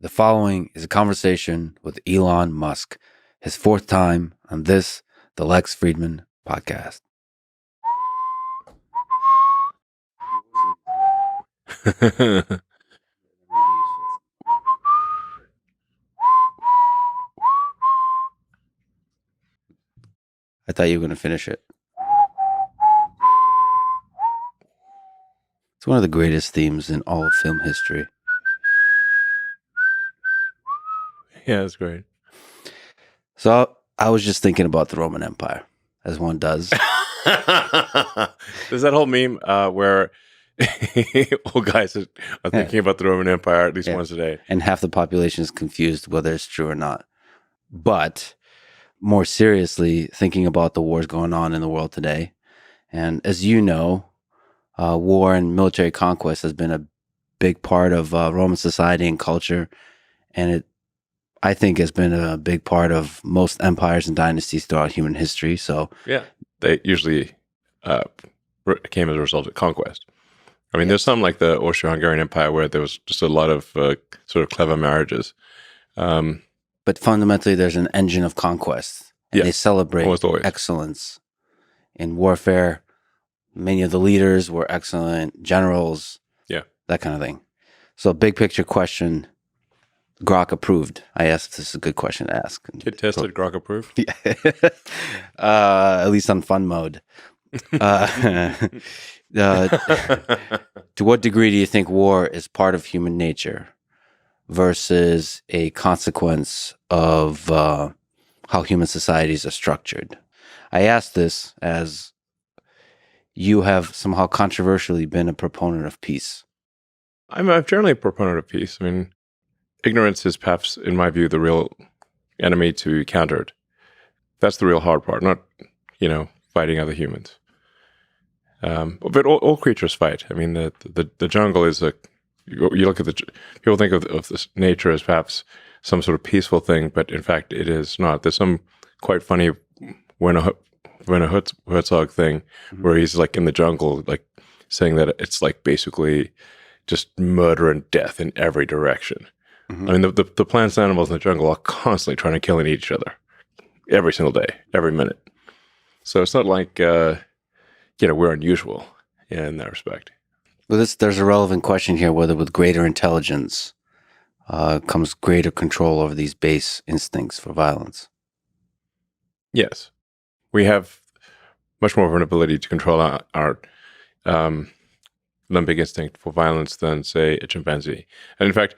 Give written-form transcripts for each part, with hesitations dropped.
The following is a conversation with Elon Musk, his fourth time on this, the Lex Fridman podcast. I thought you were going to finish it. It's one of the greatest themes in all of film history. Yeah, that's great. So I was just thinking about the Roman Empire, as one does. There's that whole meme where old guys are thinking about the Roman Empire at least once a day. And half the population is confused whether it's true or not. But more seriously, thinking about the wars going on in the world today. And as you know, war and military conquest has been a big part of Roman society and culture. And it, I think, has been a big part of most empires and dynasties throughout human history. So yeah, they usually came as a result of conquest. I mean, there's some like the Austro-Hungarian Empire where there was just a lot of sort of clever marriages. But fundamentally, there's an engine of conquest. And they celebrate excellence in warfare. Many of the leaders were excellent generals. Yeah. That kind of thing. So big picture question, Grok approved. I asked if this is a good question to ask. Kid tested, Grok approved? Yeah. At least on fun mode. To what degree do you think war is part of human nature versus a consequence of how human societies are structured? I ask this as you have somehow controversially been a proponent of peace. I'm generally a proponent of peace. I mean, ignorance is perhaps, in my view, the real enemy to be countered. That's the real hard part, not, fighting other humans. But all creatures fight. I mean, the jungle is you look at people think of this nature as perhaps some sort of peaceful thing, but in fact it is not. There's some quite funny Werner Herzog thing where he's like in the jungle, like saying that it's like basically just murder and death in every direction. I mean, the plants and animals in the jungle are constantly trying to kill and eat each other every single day, every minute. So it's not like we're unusual in that respect. Well, there's a relevant question here, whether with greater intelligence comes greater control over these base instincts for violence. Yes. We have much more of an ability to control our limbic instinct for violence than, say, a chimpanzee. And in fact,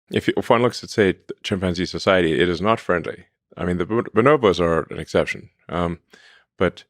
if one looks at, say, chimpanzee society, it is not friendly. I mean, the bonobos are an exception. But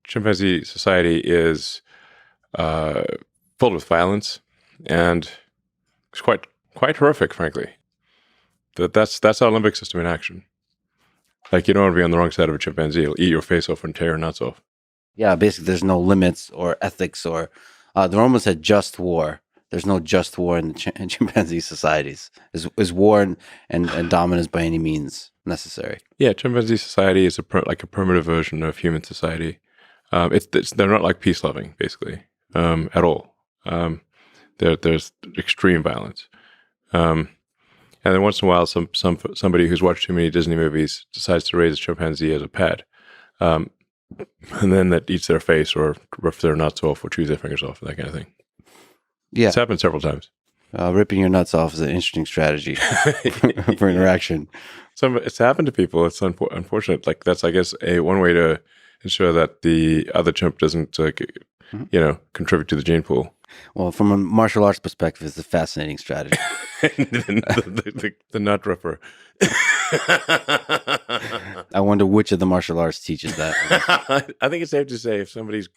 chimpanzee society is filled with violence, and it's quite horrific, frankly. That's our limbic system in action. Like, you don't want to be on the wrong side of a chimpanzee. It'll eat your face off and tear your nuts off. Yeah, basically there's no limits or ethics or... the Romans had just war. There's no just war in the chimpanzee societies. Is war and dominance by any means necessary? Yeah, chimpanzee society is like a primitive version of human society. They're not like peace loving, basically, at all. There's extreme violence. And then once in a while, somebody who's watched too many Disney movies decides to raise a chimpanzee as a pet, and then that eats their face or rips their nuts off or chews their fingers off, that kind of thing. Yeah, it's happened several times. Ripping your nuts off is an interesting strategy for interaction. It's happened to people. It's unfortunate. Like, that's, I guess, one way to ensure that the other chimp doesn't, contribute to the gene pool. Well, from a martial arts perspective, it's a fascinating strategy. the nut ripper. I wonder which of the martial arts teaches that. I think it's safe to say if somebody's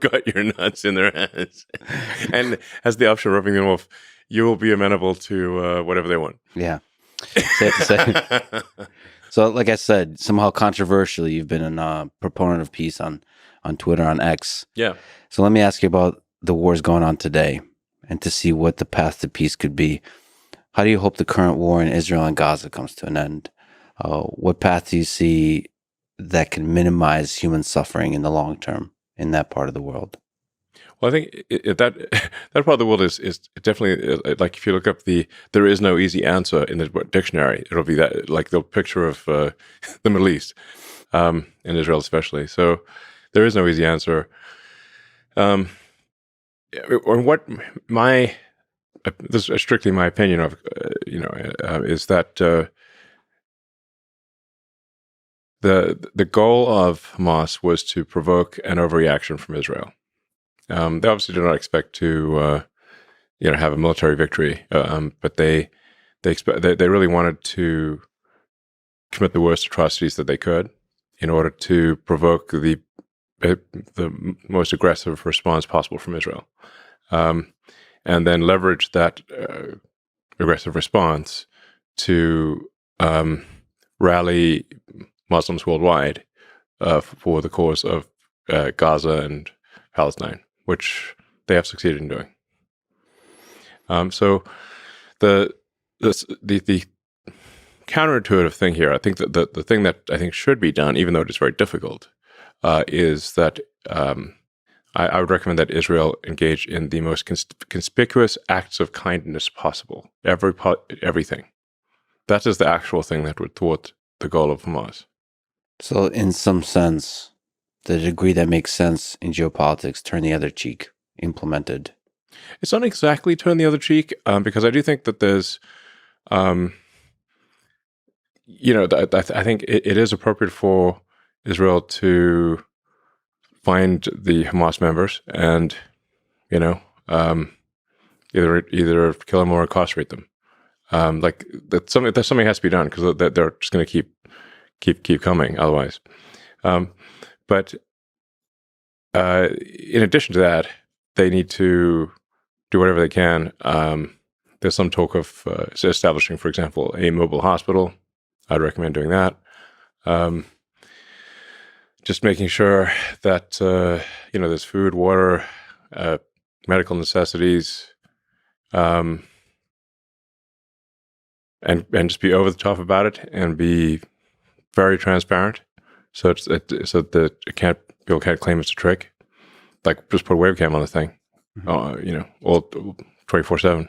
got your nuts in their hands and has the option of ripping them off, you will be amenable to whatever they want. Yeah, safe to say. So, like I said, somehow controversially, you've been a proponent of peace on Twitter, on X. Yeah. So let me ask you about the wars going on today and to see what the path to peace could be. How do you hope the current war in Israel and Gaza comes to an end? What path do you see that can minimize human suffering in the long term in that part of the world? Well, I think that that part of the world is definitely like if you look up there is no easy answer in the dictionary. It'll be that like the picture of the Middle East, in Israel especially. So there is no easy answer. Or what my this is strictly my opinion of is that the goal of Hamas was to provoke an overreaction from Israel. They obviously did not expect to have a military victory, but they really wanted to commit the worst atrocities that they could in order to provoke the most aggressive response possible from Israel, and then leverage that aggressive response to rally Muslims worldwide for the cause of Gaza and Palestine, which they have succeeded in doing. So the counterintuitive thing here, I think that the thing that I think should be done, even though it is very difficult, is that I would recommend that Israel engage in the most conspicuous acts of kindness possible. Everything. That is the actual thing that would thwart the goal of Hamas. So, in some sense, the degree that makes sense in geopolitics, turn the other cheek, implemented. It's not exactly turn the other cheek, because I do think that there's, I think it is appropriate for Israel to find the Hamas members and, either kill them or incarcerate them. Like that something has to be done because they're just going to keep coming otherwise. But in addition to that, they need to do whatever they can. There's some talk of establishing, for example, a mobile hospital. I'd recommend doing that. Just making sure that there's food, water, medical necessities, and just be over the top about it and be very transparent, so that people can't claim it's a trick. Like just put a webcam on the thing, all 24/7.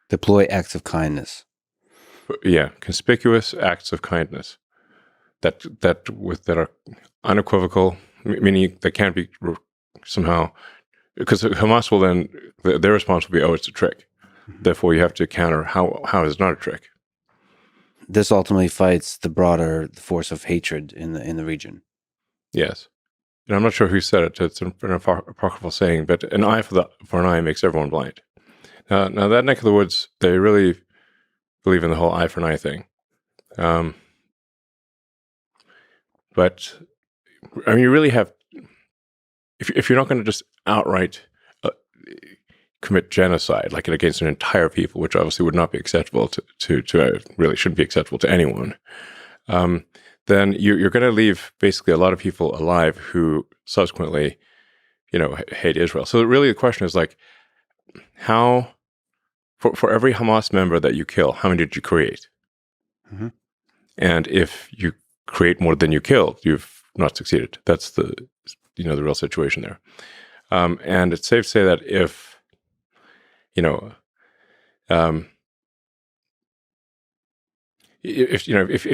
Deploy acts of kindness. Yeah, conspicuous acts of kindness that are unequivocal, meaning they can't be somehow, because Hamas will then their response will be, "Oh, it's a trick." Mm-hmm. Therefore, you have to counter how is it not a trick. This ultimately fights the broader force of hatred in the region. Yes, and I'm not sure who said it. It's an apocryphal saying, but an eye for an eye makes everyone blind. Now that neck of the woods, they really believe in the whole eye for an eye thing. But I mean, you really have, if you're not going to just outright commit genocide, like against an entire people, which obviously would not be acceptable to really shouldn't be acceptable to anyone, then you're going to leave basically a lot of people alive who subsequently, hate Israel. So really the question is like, how, for every Hamas member that you kill, how many did you create? Mm-hmm. And if you create more than you killed, you've not succeeded. That's the real situation there. And it's safe to say that if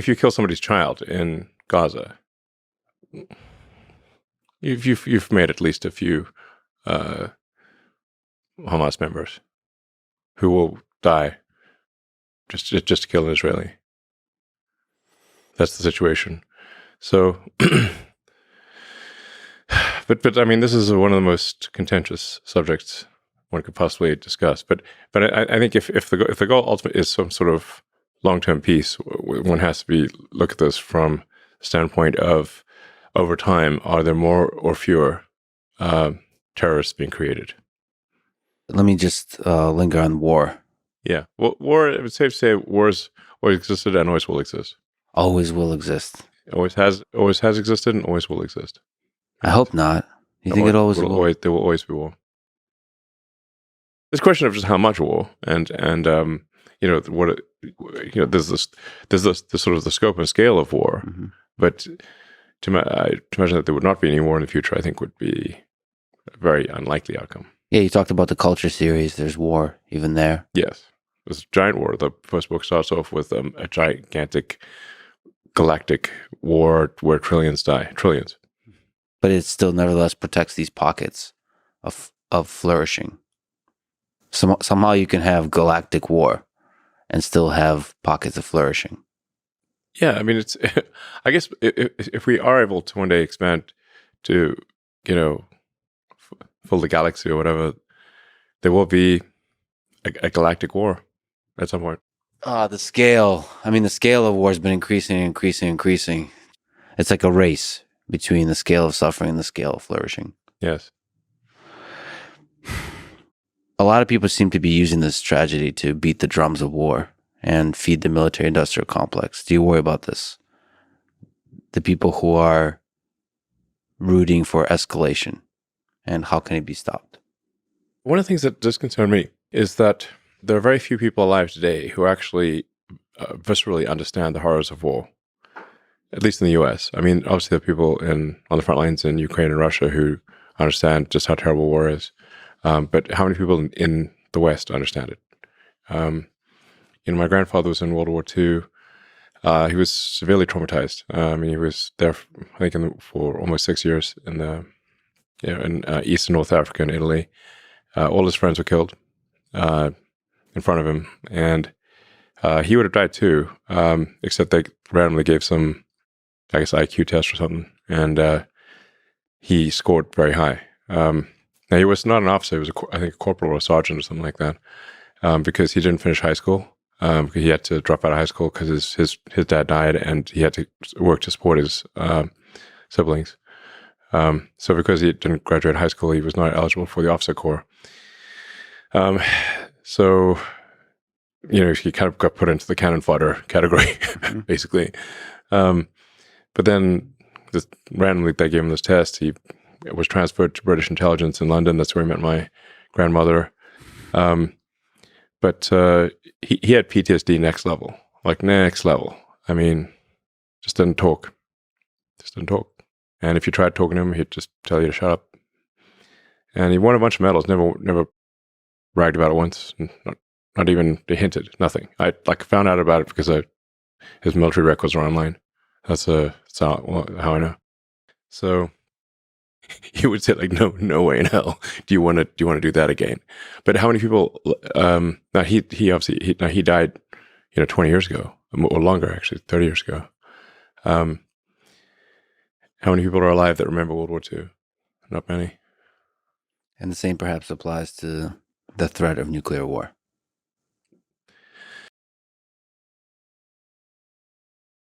you kill somebody's child in Gaza, you've made at least a few Hamas members who will die just to kill an Israeli. That's the situation. So, but I mean, this is one of the most contentious subjects one could possibly discuss. But I think if the goal ultimately is some sort of long-term peace, one has to look at this from the standpoint of, over time, are there more or fewer terrorists being created? Let me just linger on war. Yeah, well, war. It's safe to say wars always existed and always will exist. Always will exist. Always has existed and always will exist. I hope not. You think it always will? There will always be war. It's a question of just how much war, and what there's this sort of the scope and scale of war, mm-hmm. But to imagine that there would not be any war in the future, I think would be a very unlikely outcome. Yeah, you talked about the culture series. There's war even there. Yes. It's a giant war. The first book starts off with a gigantic galactic war where trillions die. Trillions. But it still nevertheless protects these pockets of flourishing. Somehow you can have galactic war and still have pockets of flourishing. Yeah, I mean, it's. I guess if we are able to one day expand to, fill the galaxy or whatever, there will be a galactic war at some point. The scale. I mean, the scale of war has been increasing. It's like a race between the scale of suffering and the scale of flourishing. Yes. A lot of people seem to be using this tragedy to beat the drums of war and feed the military-industrial complex. Do you worry about this? The people who are rooting for escalation, and how can it be stopped? One of the things that does concern me is that there are very few people alive today who actually viscerally understand the horrors of war, at least in the US. I mean, obviously there are people on the front lines in Ukraine and Russia who understand just how terrible war is. But how many people in the West understand it? My grandfather was in World War II. He was severely traumatized. He was there, I think, for almost 6 years in East and North Africa and Italy. All his friends were killed in front of him, and he would have died too, except they randomly gave some, I guess, IQ test or something, and he scored very high. Now, he was not an officer. He was, I think, a corporal or a sergeant or something like that, because he didn't finish high school. Because he had to drop out of high school because his dad died, and he had to work to support his siblings. So because he didn't graduate high school, he was not eligible for the officer corps. So, he kind of got put into the cannon fodder category, basically. But then randomly they gave him this test. He was transferred to British intelligence in London. That's where he met my grandmother. But he had PTSD next level. I mean, just didn't talk. And if you tried talking to him, he'd just tell you to shut up. And he won a bunch of medals. Never bragged about it once. Not even hinted. Nothing. I found out about it because his military records are online. That's how I know. So he would say no way in hell. Do you want to do that again? But how many people? Now he died, 20 years ago or longer, actually 30 years ago. How many people are alive that remember World War II? Not many. And the same perhaps applies to the threat of nuclear war.